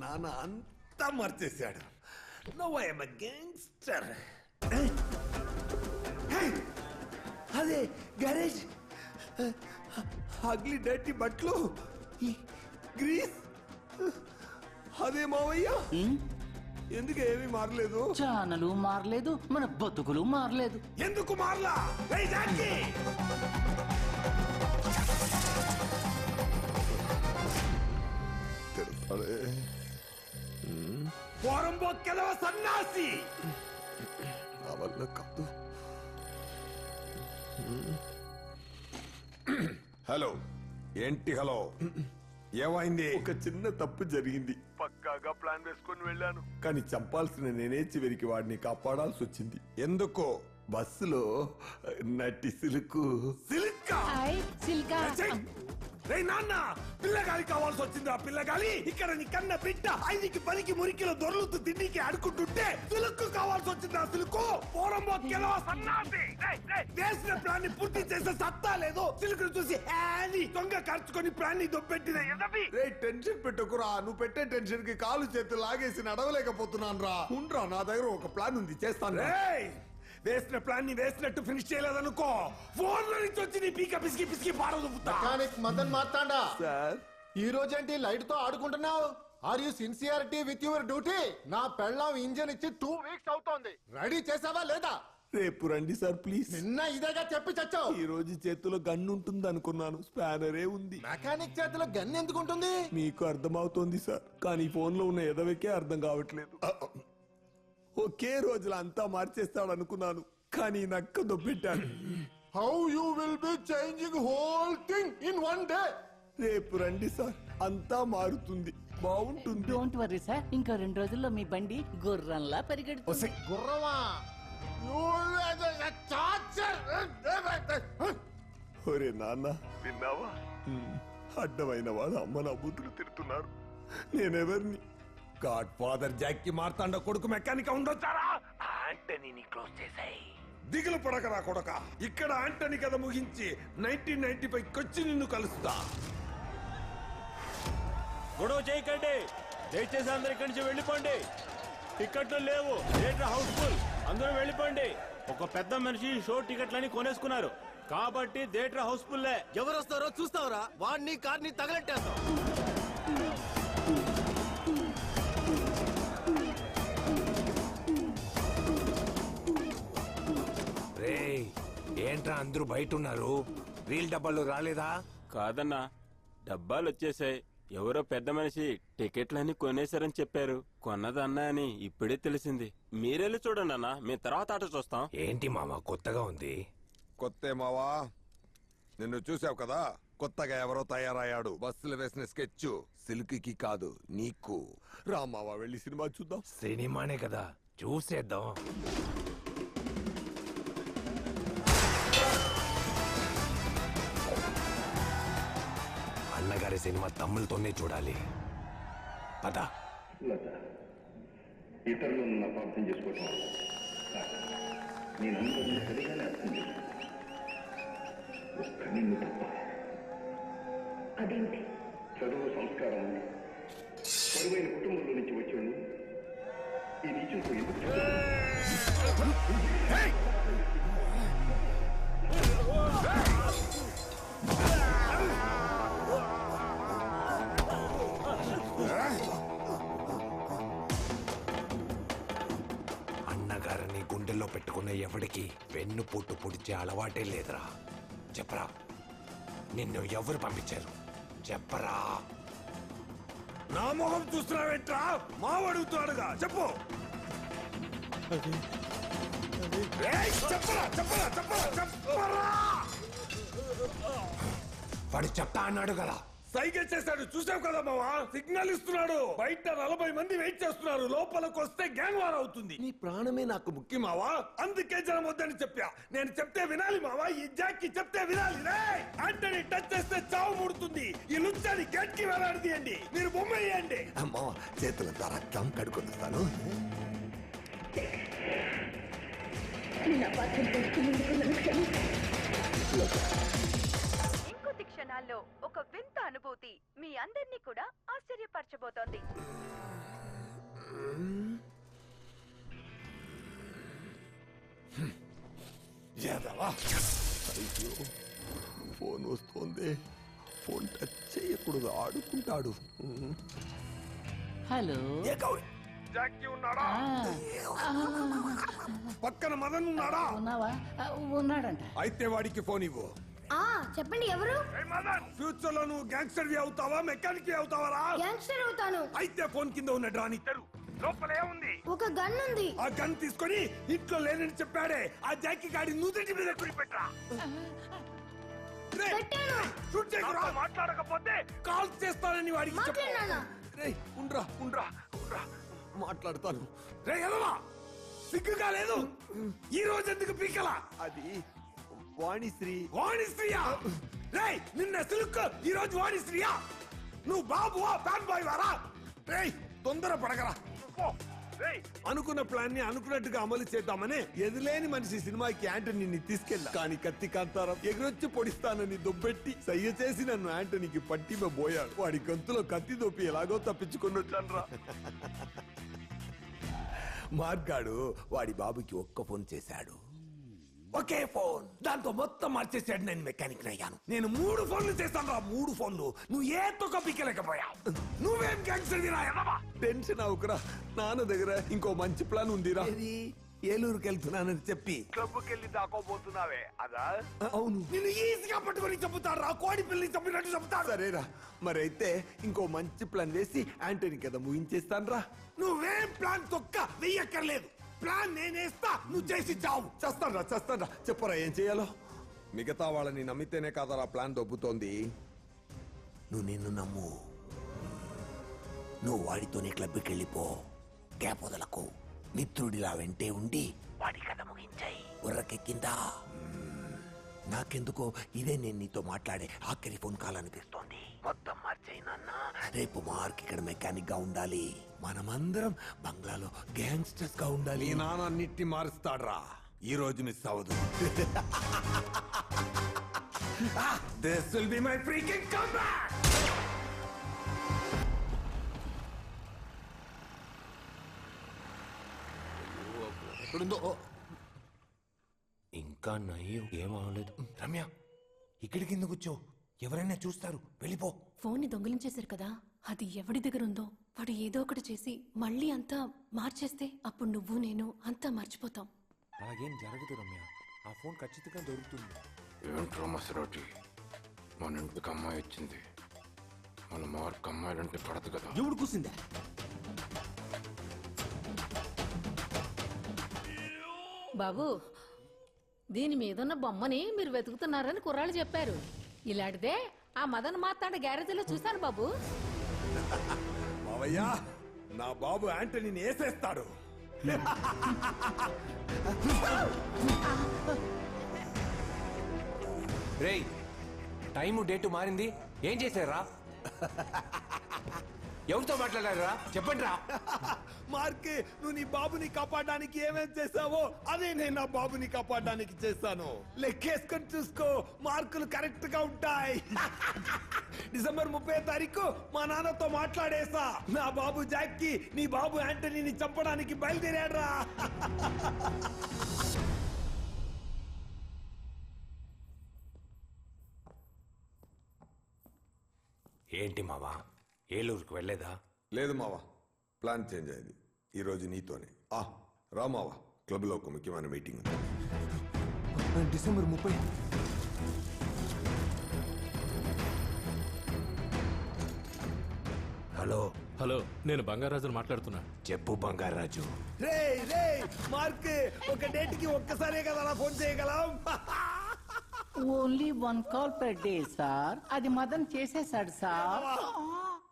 నాన్న అంతా మర్చేశాడు. Now I am a gangster. అదే గ్యారేజ్, అగ్లీ డర్టీ బట్టలు, గ్రీస్. అదే మావయ్య, ఎందుకు ఏమీ మారలేదు? ఛానలు మారలేదు, మన బతుకులు మారలేదు. ఎందుకు మారలా? పోరంబొక్కెదవ సన్నాసి, నా వల్ల కాదు. హలో, ఏంటి హలో? ఏమైంది? ఒక చిన్న తప్పు జరిగింది. పక్కాగా ప్లాన్ వేసుకొని వెళ్ళాను, కానీ చంపాల్సిన నేనే చివరికి వాడిని కాపాడాల్సి వచ్చింది. ఎందుకో బస్సులో నటి సిలుకు. నాన్న, పిల్లగాలి కావాల్సి వచ్చింది. ఆ పిల్లగాలి ఇక్కడ నీ కన్న బిడ్డ 5కి 10కి మురికిలో దొర్లుతూ తిండికి అడుకుంటుంటే సిలుకు కావాల్సి వచ్చింది. ఆ సిలుకు వేసిన ప్లాన్ ని పూర్తి చేసే సత్తా లేదు. సిలుకును చూసి దొంగ ఖర్చుకొని ప్లాన్ ని దొబ్బెట్టిన. టెన్షన్ పెట్టుకురా, నువ్వు పెట్టే టెన్షన్ కి కాలు చేతులు లాగేసి నడవలేకపోతున్నాను రా. ఉండ్రా, నా దగ్గర ఒక ప్లాన్ ఉంది, చేస్తాను. వేసిన ప్లాన్ ని వేసినట్టు ఫినిష్ చేయలేదనుకో, ఫోన్ లో నుంచి వచ్చి నీ పీక పిసికి పిసికి పాడదు. మెకానిక్ మదన్ మాట్లాడా సార్, ఈ రోజేంటి లైట్ తో ఆడుకుంటున్నావు? Are you sincerity with your duty? నా పెళ్ళం ఇంజన్ ఇచ్చి 2 వీక్స్ అవుతోంది, రెడీ చేసావా లేదా? రేపు రండి సార్ ప్లీజ్. నిన్న ఇదేగా చెప్పి చచ్చావు. ఈ రోజు చేతిలో గన్ ఉంటుంది అనుకున్నాను, స్పానరే ఉంది. మెకానిక్ చేతిలో గన్ ఎందుకు ఉంటుంది? మీకు అర్థమవుతోంది సార్, కానీ ఫోన్ లో ఉన్న ఎదవకే అర్థం కావట్లేదు. ఒకే రోజులో అంతా మార్చేస్తాడు అనుకున్నాను, కానీ నక్క దొబ్బెట్టాను. How you will be changing whole thing in 1 day? రేపు రండి సార్, అంతా మారుతుంది, బాగుంటుంది. డోంట్ వర్రీ సార్, ఇంకా 2 రోజుల్లో మీ బండి గుర్రంలా పరిగెడుతుంది. గుర్రమా? ఒరే నాన్న, విన్నావా? అడ్డమైన వాడు అమ్మ నా బూతులు తిడుతున్నారు. నేనెవరిని? గాడ్ ఫాదర్ జాక్ కి మార్తాండ కొడుకు మెకానిక్ ఉండొచ్చారా? ఆంటనీని క్లోజ్ చేసాయి. దిగులు పడకరా కొడక, ఇక్కడ ఆంటనీ కథ ముగించి 1995 కొచ్చి నిన్ను కలుస్తా. గొడవ చేయకండి, దయచేసి అందరు ఇక్కడి నుంచి వెళ్ళిపోండి. టికెట్లు లేవు, థియేటర్ హౌస్ఫుల్, అందరూ వెళ్ళిపోండి. ఒక పెద్ద మనిషి షో టికెట్లని కొనేసుకున్నారు కాబట్టి థియేటర్ హౌస్ఫుల్. ఎవరు వస్తారో చూస్తావరా? వాడిని కార్ని తగలెట్టేస్తాం. ఏంట్రా అందరూ బయట ఉన్నారు? వీల్ డబ్బాలు రాలేదా? కాదన్నా, డబ్బాలు వచ్చేసాయి. ఎవరో పెద్ద మనిషి టికెట్లన్నీ కొనేశారని చెప్పారు. కొన్నదన్నా అని ఇప్పుడే తెలిసింది. మీరెళ్ళి చూడండి అన్నా, మేము తర్వాత ఆట చూస్తాం. ఏంటి మావా కొత్తగా ఉంది? కొత్త మావా, నిన్ను చూసావు కదా, కొత్తగా ఎవరో తయారయ్యాడు. బస్సులు వేసిన స్కెచ్ సిల్క్కి కాదు, నీకు. రామావా, వెళ్ళి సినిమా చూద్దాం. సినిమానే కదా, చూసేద్దాం. అన్నగారి సినిమా తమ్ములతోనే చూడాలి. పద. ఇతరులను అర్థం చేసుకోవటం నేనందరినీ సరిగానే అర్థం చేసుకున్నాను. ఒక్క నిన్ను తప్ప. అదేంటి? చదువు, సంస్కారం, పరువైన కుటుంబంలో నుంచి వచ్చాను. ఈ నీచులతో ఎందుకు? అన్నగారిని గుండెల్లో పెట్టుకున్న ఎవడికి వెన్ను పొట్టు పొడిచే అలవాటే లేదురా. చెప్పరా, నిన్ను ఎవరు పంపించారు? చెప్పరా. నా మొహం చూస్తున్నావేంట్రా? మావడుగుతున్నాడుగా, చెప్పు. చెప్పరా చెప్పరా చెప్పరా చెప్పరా. వాడు చెప్తా అన్నాడు కదా. సైకిల్ చేశాడు, చూసావు కదా మావా. సిగ్నల్ ఇస్తున్నాడు. బయట 40 మంది వెయిట్ చేస్తున్నారు. లోపలికి వస్తే గ్యాంగ్ వార్ అవుతుంది. నీ ప్రాణమే నాకు ముఖ్యం మావా, అందుకే జనం వద్దని చెప్పా. నేను చెప్తే వినాలి మావా, ఈ జాక్కి చెప్తే వినాలి. ఆంటనీ టచ్ చేస్తే చావు ముడుతుంది. ఈ లుచ్చాని గట్టికి వేలాడదీయండి, మీరు బొమ్మ వేయండి. అమ్మా, చేతులంతా రక్తం కడుకొనిస్తాను. ఇంకొద్ది క్షణాల్లో ఒక వింత అనుభూతి మీ అందరి అందరినీ కూడా ఆశ్చర్యపరచబోతోంది. ఫోన్ వస్తోంది. ఫోన్ టచ్ చేయకూడదు, ఆడుకుంటాడు. హలో జాకీ ఉన్నాడా? పక్కన మదన్ ఉన్నాడా? ఉన్నావా? ఉన్నాడంట. అయితే వాడికి ఫోన్ ఇవ్వు. చెప్పండి ఎవరు? ఫ్యూచర్ లో నువ్వు గ్యాంగ్స్టర్ అవుతావా, మెకానిక్ అవుతావా? గ్యాంగ్స్టర్ అవుతాను. అయితే ఫోన్ కింద ఉన్న డ్రాని లోపల ఏముంది? ఒక గన్ ఉంది. ఆ గన్ తీసుకొని ఇంట్లో లేనని చెప్పాడే ఆ జాకీ గాడి నుదుటి మీద పెట్టరా. మాట్లాడకపోతే కాల్ చేస్తానని వాడికి ఉండ్రా మాట్లాడతాను. రే ఎదవా, సిగ్గుగా లేదు? ఈ రోజు ఎందుకు పీకలా? అది వాణిశ్రీయా? రే నిన్న సిల్క్, ఈ రోజు వాణిశ్రీయా? నువ్వు బాబువా ఫ్యాన్ బాయ్ వారా? రే తొందర పడగరా. అనుకున్న ప్లాన్ ని అనుకున్నట్టుగా అమలు చేద్దామని ఎదులేని మనిషి సినిమాకి యాంటనీని తీసుకెళ్ళా. కానీ కత్తి కాంతారం ఎగురొచ్చి పొడిస్తానని దొబ్బెట్టి సయ్య చేసి నన్ను యాంటనీకి పట్టిపోయాడు. వాడి గొంతులో కత్తి దొప్పి ఎలాగో తప్పించుకొని వచ్చాన్రా. మార్గాడు వాడి బాబుకి ఒక్క ఫోన్ చేశాడు, ఒకే ఫోన్. దాంతో మొత్తం మార్చేసాడు. నేను మెకానిక్ అయ్యాను. నేను 3 ఫోన్లు చేశాను రా, 3 ఫోన్లు. నువ్వు ఏ తొక్క పిక్కలేకపోయావు. నువ్వేం క్యాన్సర్ టెన్షన్ అవుకురా. నాన్న దగ్గర ఇంకో మంచి ప్లాన్ ఉందిరా. ఏలూరుకి వెళ్తున్నానని చెప్పి క్లబ్కి వెళ్ళి దాకోబోతున్నావే అదా? అవును. నేను ఈజీగా పట్టుకొని చెబుతాడు రా, కోడి పిల్లి చెప్పినట్టు చెబుతాడు. సరేరా, మరైతే ఇంకో మంచి ప్లాన్ వేసి యాంటనీ కదా ముగించేస్తాను రా. నువ్వేం ప్లాన్ తొక్క వెయ్యక్కర్లేదు. ప్లాన్ నేనేస్తా, నువ్వు చేసి చావు. చేస్తాను. చెప్పరా ఏం చేయాలో? మిగతా వాళ్ళని నమ్మితేనే కాదరా ప్లాన్ దొబ్బుతోంది. నువ్వు నిన్ను నమ్ము. నువ్వు వాడితోనే క్లబ్కి వెళ్ళిపో. గ్యాప్ వదలకు. మిత్రుడిలా వెంటే ఉండి వాడి కథ ముగించాయి. బుర్రకెక్కిందా? నాకెందుకో ఇదే నేను నీతో మాట్లాడే ఆఖరి ఫోన్ కాల్ అనిపిస్తోంది. మొత్తం మార్చేయి నాన్న. రేపు మార్క్ ఇక్కడ మెకానిక్ గా ఉండాలి. మనమందరం బంగ్లాలో గ్యాంగ్స్టర్స్ గా ఉండాలి. నాన్న అన్నిటిని మారుస్తాడ్రా. ఈ రోజు మిస్ అవ్వదు. This will be my freaking comeback. ఎక్కడుందో? ఇంకా నయ్యం ఏం అవలేదు. రమ్య, ఇక్కడికి ఎందుకు వచ్చావు? ఎవరైనా చూస్తారు, వెళ్ళిపో. ఫోన్ ని దొంగిలించేశారు కదా, అది ఎవడి దగ్గర ఉందో వాడు ఏదో ఒకటి చేసి మళ్ళీ అంతా మార్చేస్తే అప్పుడు నువ్వు నేను అంతా మర్చిపోతాం. అలాగేం జరగదు రమ్య. ఆ ఫోన్ ఖచ్చితంగా దొరుకుతుంది. ఏంట్రో మసరాటి, మన ఇంటికి అమ్మాయి వచ్చింది. మన మార్క్ అమ్మాయిలంటే పడదు కదా. ఎవడు కూసిందా? బాబు, దీని మీదున్న బొమ్మని మీరు వెతుకుతున్నారని కుర్రాళ్ళు చెప్పారు. ఇలాంటిదే ఆ మదన్ మాతాండ గ్యారేజీలో చూశాను బాబు. మావయ్య, నా బాబు యాంటనీని వేసేస్తాడు. రేయ్, టైము డేటు మారింది. ఏం చేశారా? ఎవరితో మాట్లాడారా? చెప్పండి రా. మార్క్, నువ్వు నీ బాబుని కాపాడడానికి ఏమేం చేసావో అదే నేను నా బాబుని కాపాడడానికి చేశాను. లెక్కేసుకొని చూసుకో, మార్కులు కరెక్ట్ గా ఉంటాయి. డిసెంబర్ 30వ తారీఖు మా నాన్నతో మాట్లాడేసా. నా బాబు జాకీ నీ బాబు యాంటనీని చంపడానికి బయలుదేరాడ్రా. ఏంటి మావా, ఏలూరుకు వెళ్ళలేదా? లేదు మావా, ప్లాన్ చేంజ్ అయింది. ఈ రోజు నీతోనే. రా మావా, క్లబ్ లో ఒక ముఖ్యమైన మీటింగ్ ఉంది. డిసెంబర్ 30. హలో, నేను బంగారాజును మాట్లాడుతున్నా. చెప్పు బంగారాజు. రే మార్క్, ఒక డేట్ కి ఒక్కసారే కదా ఫోన్ చేయగలం. Only 1 call per day sir. అది మదన్ చేసేసాడు సార్.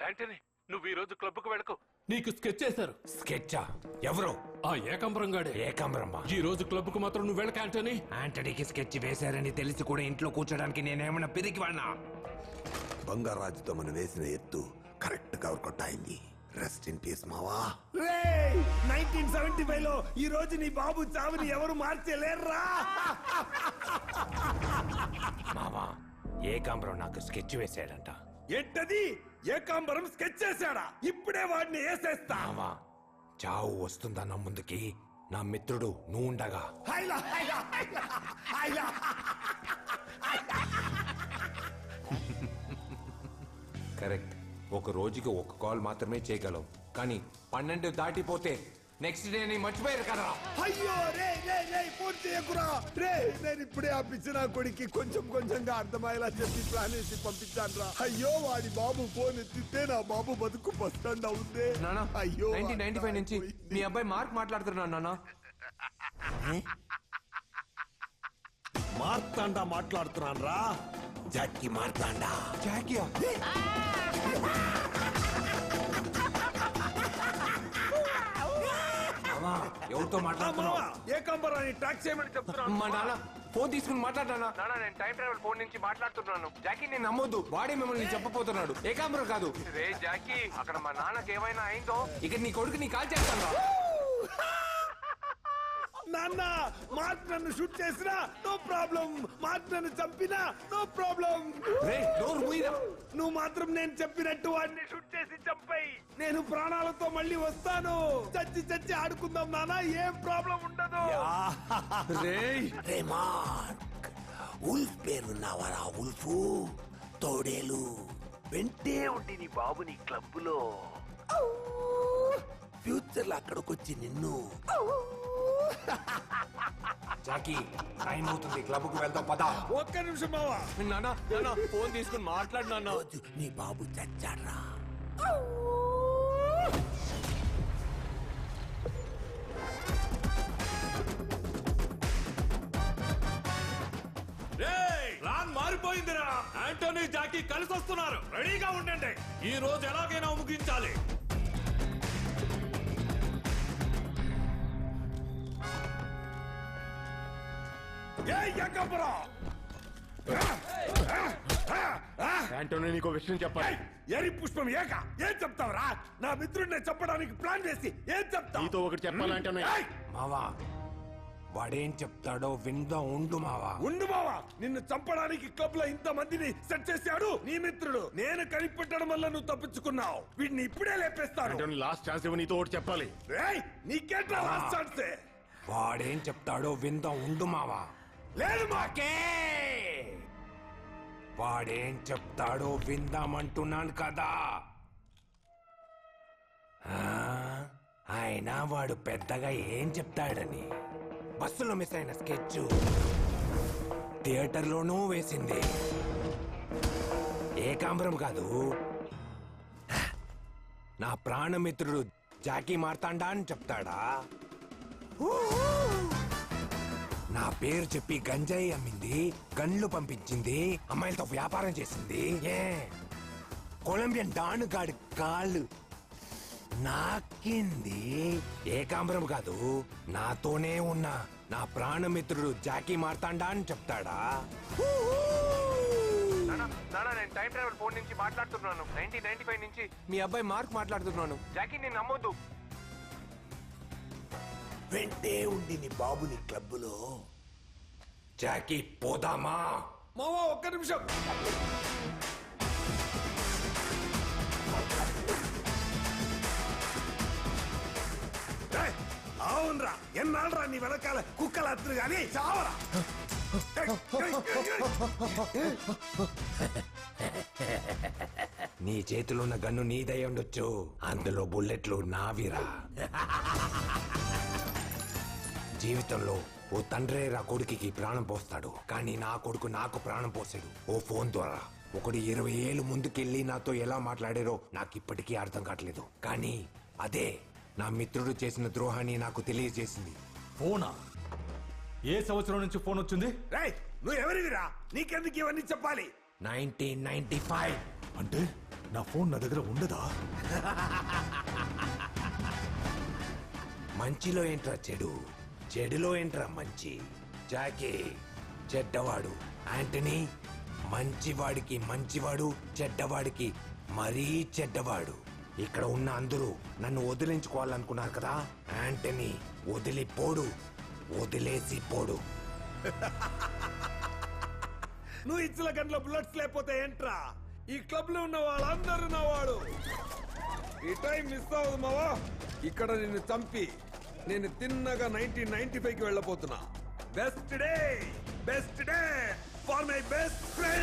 యాంటనీ, నువ్వు ఈ రోజు క్లబ్ కు వెళ్ళకు. నీకు స్కెచ్ చేశారు. స్కెచ్చా? ఎవరు? ఆ ఏకాంబరం గాడే. ఏకాంబరమ్మా? ఈ రోజు క్లబ్ కు మాత్రం నువ్వు వెళ్ళక యాంటనీ. యాంటనీకి స్కెచ్ వేశారని తెలిసి కూడా ఇంట్లో కూర్చోడానికి నేనేమన్నా పిరికి వాడినా? బంగారాజుతో మనం వేసిన ఎత్తు కరెక్ట్ గా వర్కౌట్ అయింది. రెస్ట్ ఇన్ పీస్ మావా. 1975 లో ఈ రోజు నీ బాబు చావుని ఎవరు మార్చలేర్రా. మావా, ఏకాంబరం నాకు స్కెచ్ వేశాడంట. ఏంటది? ఏకాంబరం స్కెచ్ చేశాడా? ఇప్పుడే వాడిని వేసేస్తా. మావా చావు వస్తుందన్న ముందుకి నా మిత్రుడు నువ్వు ఉండగా కరెక్ట్. ఒక రోజుకి ఒక కాల్ మాత్రమే చేయగలవు, కానీ 12 దాటిపోతే నెక్స్ట్ డే ని మర్చిపోయారు కదా. అయ్యో రే రే రే ఫోన్ చేయకురా రే. నేను ఇప్పుడే ఆ పిచ్చిన కొడుక్కి కొంచెం కొంచెంగా అర్థమయ్యేలా చెప్పి ప్లాన్ వేసి పంపించాను రా. అయ్యో వాడి బాబు ఫోన్ ఎత్తితే నా బాబు బతుకు బస్టాండ్ అవుందే. నానా అయ్యో 1995 నుంచి మీ అబ్బాయి మార్క్ మాట్లాడుతున్నాను నాన్న. మార్తాండా మాట్లాడుతున్నాను రా. జాకీ మార్తాండా. జాకీయా? ఎవరితో మాట్లాడుతున్నావు? ఏకాంబరాన్ని ట్రాక్ చేయమని చెప్తున్నాను. మా నాన్న ఫోన్ తీసుకుని మాట్లాడానా? నాన్న నేను టైం ట్రావెల్ ఫోన్ నుంచి మాట్లాడుతున్నాను. జాకీ నేను నమ్మొద్దు, వాడే మిమ్మల్ని చెప్పబోతున్నాడు. ఏకాంబరం కాదు. రే జాకీ, అక్కడ మా నాన్నకి ఏమైనా అయిందో ఇక నీ కొడుకు నీ కాల్ చేస్తాను. నాన్న మార్క్ నన్ను షూట్ చేసినా నో ప్రాబ్లం, మార్క్ నన్ను చంపినా నో ప్రాబ్లం. నువ్వు మాత్రం నేను చెప్పినట్టు వాడిని షూట్ చేసి చంపాయి. నేను ప్రాణాలతో మళ్ళీ వస్తాను. చచ్చి చచ్చి ఆడుకుందాం నాన్న, ఏం ప్రాబ్లం ఉండదు. రే మార్క్, ఉల్ఫ్ పేరున్నావరా? ఉల్ఫ్ తోడేలు వెంటే ఉండి నీ బాబుని క్లబ్లో ఫ్యూచర్ లో అక్కడికొచ్చి నిన్ను. జాకీ టైం అవుతుంది, క్లబ్ కు వెళ్దాం పద. ఒక్క నిమిషం బావా. నాన్న ఫోన్ తీసుకుని మాట్లాడినా. నీ బాబు చచ్చాడ్రా. ప్లాన్ మారిపోయిందిరా. ఆంటోనీ జాకీ కలిసి వస్తున్నారు. రెడీగా ఉండండి. ఈ రోజు ఎలాగైనా ముగించాలి. యాంటోనీ నీకు విషయం చెప్పాలి. ఎరి పుష్పం ఏక ఏం చెప్తావురా? నా మిత్రుడిని చంపడానికి ప్లాన్ చేసి ఏం చెప్తావు? నీతో ఒకటి చెప్పాలంటే మావా వాడేం చెప్తాడో విందా. ఉండు మావా. ఉండు మావా. నిన్ను చంపడానికి క్లబ్ లో ఇంత మందిని సెట్ చేశాడు నీ మిత్రుడు. నేను కనిపెట్టడం వల్ల నువ్వు తప్పించుకున్నావు. వీడిని ఇప్పుడే లేపేస్తాను. లాస్ట్ ఛాన్స్ ఇవ్వ, నీతో ఒకటి చెప్పాలి. నీకేట్లా లాస్ట్ ఛాన్స్? వాడేం చెప్తాడో విందా. ఉండు మావా. లేదు మాకే. వాడేం చెప్తాడో విందామంటున్నాను కదా. అయినా వాడు పెద్దగా ఏం చెప్తాడని. బస్సులో మిస్ అయిన స్కెచ్ థియేటర్లోనూ వేసింది. ఏకాంబరం కాదు, నా ప్రాణమిత్రుడు జాకీ మార్తాండా అని చెప్తాడా? నా పేరు చెప్పి గంజాయి అమ్మింది, గన్లు పంపించింది, అమ్మాయిలతో వ్యాపారం చేసింది. కొలంబియన్ డాను గాడి కాళ్ళు నాకింది. ఏకాంబరం కాదు, నాతోనే ఉన్న నా ప్రాణమిత్రుడు జాకీ మార్తాండా అని చెప్తాడా? నేను టైం ట్రావెల్ ఫోన్ నుంచి మాట్లాడుతున్నాను. 1995 నుంచి మీ అబ్బాయి మార్క్ మాట్లాడుతున్నాను. జాకీ నేను నమ్మొద్దు. వెంటే ఉండి నీ బాబుని క్లబ్లో. జాకీ పోదామా? మావా ఒక్క నిమిషం. అవునరా, ఎన్నాళ్ళరా నీ వెనకాల కుక్కల అత్తులు గాని చావరా. నీ చేతిలో ఉన్న గన్ను నీదై ఉండొచ్చు, అందులో బుల్లెట్లు నావిరా. జీవితంలో ఓ తండ్రే రా కొడుకుకి ప్రాణం పోస్తాడు, కానీ నా కొడుకు నాకు ప్రాణం పోసాడు ఓ ఫోన్ ద్వారా. ఒకడు 20 ఏళ్ళు ముందుకెళ్ళి నాతో ఎలా మాట్లాడారో నాకు ఇప్పటికీ అర్థం కావట్లేదు. కానీ అదే నా మిత్రుడు చేసిన ద్రోహాన్ని నాకు తెలియజేసింది. ఫోనా? ఏ సంవత్సరం నుంచి ఫోన్ వచ్చింది? నువ్వు ఎవరివిరా? నీకెందుకు ఇవన్నీ చెప్పాలి? 1995. అంటే నా ఫోన్ నా దగ్గర ఉండదా? మంచిలో ఏంట్రా చెడు, చెడులో ఏంట్రా మంచి. జాకీ చెడ్డవాడు, యాంటనీ మంచివాడికి మంచివాడు, చెడ్డవాడికి మరీ చెడ్డవాడు. ఇక్కడ ఉన్న అందరూ నన్ను వదిలించుకోవాలనుకున్నారు కదా. యాంటనీ వదిలిపోడు, వదిలేసి పోడు. నువ్వు ఇచ్చిన గన్లో బుల్లెట్స్ లేకపోతే ఏంట్రా? ఈ క్లబ్ లో ఉన్న వాళ్ళందరూ నా వాడు. ఈ టైం మిస్ అవ్వదు మావా. ఇక్కడ నిన్ను చంపి నేను తిన్నగా 1995కి వెళ్ళబోతున్నా. Best day for my best friend.